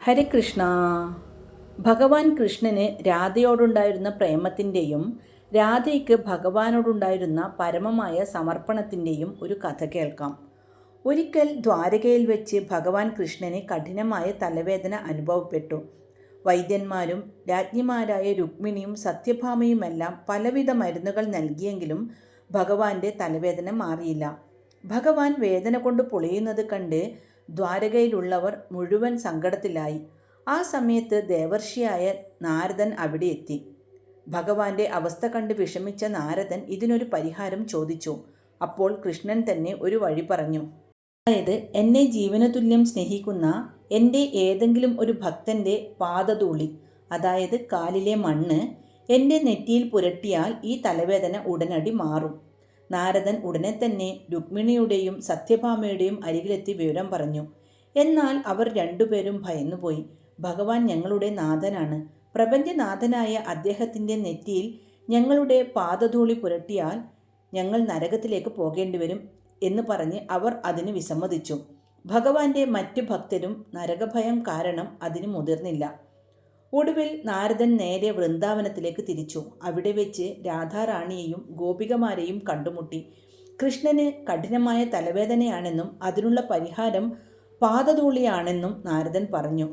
ഹരകൃഷ്ണ. ഭഗവാൻ കൃഷ്ണന് രാധയോടുണ്ടായിരുന്ന പ്രേമത്തിൻ്റെയും രാധയ്ക്ക് ഭഗവാനോടുണ്ടായിരുന്ന പരമമായ സമർപ്പണത്തിൻ്റെയും ഒരു കഥ കേൾക്കാം. ഒരിക്കൽ ദ്വാരകയിൽ വെച്ച് ഭഗവാൻ കൃഷ്ണന് കഠിനമായ തലവേദന അനുഭവപ്പെട്ടു. വൈദ്യന്മാരും രാജ്ഞിമാരായ രുക്മിണിയും സത്യഭാമയുമെല്ലാം പലവിധ മരുന്നുകൾ നൽകിയെങ്കിലും ഭഗവാന്റെ തലവേദന മാറിയില്ല. ഭഗവാൻ വേദന കൊണ്ട് പൊളിയുന്നത് കണ്ട് ദ്വാരകയിലുള്ളവർ മുഴുവൻ സങ്കടത്തിലായി. ആ സമയത്ത് ദേവർഷിയായ നാരദൻ അവിടെ എത്തി. ഭഗവാന്റെ അവസ്ഥ കണ്ട് വിഷമിച്ച നാരദൻ ഇതിനൊരു പരിഹാരം ചോദിച്ചു. അപ്പോൾ കൃഷ്ണൻ തന്നെ ഒരു വഴി പറഞ്ഞു. അതായത്, എന്നെ ജീവനതുല്യം സ്നേഹിക്കുന്ന എൻ്റെ ഏതെങ്കിലും ഒരു ഭക്തൻ്റെ പാദധൂളി, അതായത് കാലിലെ മണ്ണ്, എൻ്റെ നെറ്റിയിൽ പുരട്ടിയാൽ ഈ തലവേദന ഉടനടി മാറും. നാരദൻ ഉടനെ തന്നെ രുക്മിണിയുടെയും സത്യഭാമയുടെയും അരികിലെത്തി വിവരം പറഞ്ഞു. എന്നാൽ അവർ രണ്ടുപേരും ഭയന്നുപോയി. ഭഗവാൻ ഞങ്ങളുടെ നാഥനാണ്. പ്രപഞ്ചനാഥനായ അദ്ദേഹത്തിൻ്റെ നെറ്റിയിൽ ഞങ്ങളുടെ പാദധൂളി പുരട്ടിയാൽ ഞങ്ങൾ നരകത്തിലേക്ക് പോകേണ്ടി വരും എന്ന് പറഞ്ഞ് അവർ അതിന് വിസമ്മതിച്ചു. ഭഗവാന്റെ മറ്റ് ഭക്തരും നരകഭയം കാരണം അതിന് മുതിർന്നില്ല. ഒടുവിൽ നാരദൻ നേരെ വൃന്ദാവനത്തിലേക്ക് തിരിച്ചു. അവിടെ വെച്ച് രാധാറാണിയെയും ഗോപികമാരെയും കണ്ടുമുട്ടി. കൃഷ്ണന് കഠിനമായ തലവേദനയാണെന്നും അതിനുള്ള പരിഹാരം പാദധൂളിയാണെന്നും നാരദൻ പറഞ്ഞു.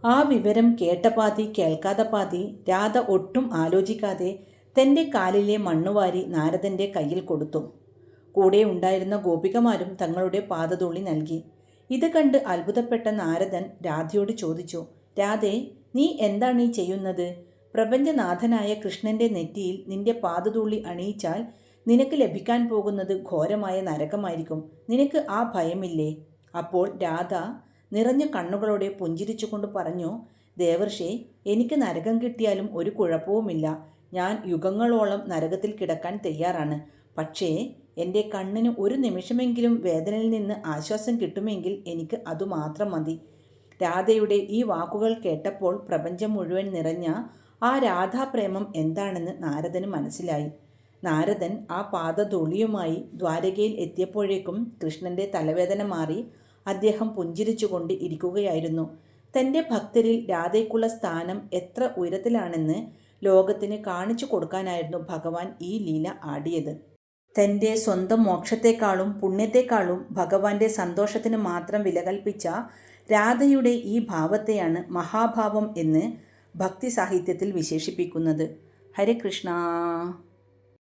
ആ വിവരം കേട്ട പാതി കേൾക്കാതെ പാതി രാധ ഒട്ടും ആലോചിക്കാതെ തൻ്റെ കാലിലെ മണ്ണുവാരി നാരദൻ്റെ കയ്യിൽ കൊടുത്തു. കൂടെ ഉണ്ടായിരുന്ന ഗോപികമാരും തങ്ങളുടെ പാദധൂളി നൽകി. ഇത് കണ്ട് അത്ഭുതപ്പെട്ട നാരദൻ രാധയോട് ചോദിച്ചു, രാധേ, നീ എന്താണ് ഈ ചെയ്യുന്നത്? പ്രപഞ്ചനാഥനായ കൃഷ്ണൻ്റെ നെറ്റിയിൽ നിന്റെ പാദധൂളി അണിയിച്ചാൽ നിനക്ക് ലഭിക്കാൻ പോകുന്നത് ഘോരമായ നരകമായിരിക്കും. നിനക്ക് ആ ഭയമില്ലേ? അപ്പോൾ രാധ നിറഞ്ഞ കണ്ണുകളോടെ പുഞ്ചിരിച്ചുകൊണ്ട് പറഞ്ഞു, ദേവർഷേ, എനിക്ക് നരകം കിട്ടിയാലും ഒരു കുഴപ്പവുമില്ല. ഞാൻ യുഗങ്ങളോളം നരകത്തിൽ കിടക്കാൻ തയ്യാറാണ്. പക്ഷേ എൻ്റെ കണ്ണിന് ഒരു നിമിഷമെങ്കിലും വേദനയിൽ നിന്ന് ആശ്വാസം കിട്ടുമെങ്കിൽ എനിക്ക് അതുമാത്രം മതി. രാധയുടെ ഈ വാക്കുകൾ കേട്ടപ്പോൾ പ്രപഞ്ചം മുഴുവൻ നിറഞ്ഞ ആ രാധാപ്രേമം എന്താണെന്ന് നാരദന് മനസ്സിലായി. നാരദൻ ആ പാദധൂളിയുമായി ദ്വാരകയിൽ എത്തിയപ്പോഴേക്കും കൃഷ്ണൻ്റെ തലവേദന മാറി അദ്ദേഹം പുഞ്ചിരിച്ചുകൊണ്ട് ഇരിക്കുകയായിരുന്നു. തൻ്റെ ഭക്തരിൽ രാധയ്ക്കുള്ള സ്ഥാനം എത്ര ഉയരത്തിലാണെന്ന് ലോകത്തിന് കാണിച്ചു കൊടുക്കാനായിരുന്നു ഭഗവാൻ ഈ ലീല ആടിയത്. തൻ്റെ സ്വന്തം മോക്ഷത്തെക്കാളും പുണ്യത്തെക്കാളും ഭഗവാന്റെ സന്തോഷത്തിന് മാത്രം വില കൽപ്പിച്ച രാധയുടെ ഈ ഭാവത്തെയാണ് മഹാഭാവം എന്ന് ഭക്തി സാഹിത്യത്തിൽ വിശേഷിപ്പിക്കുന്നത്. ഹരേ കൃഷ്ണ.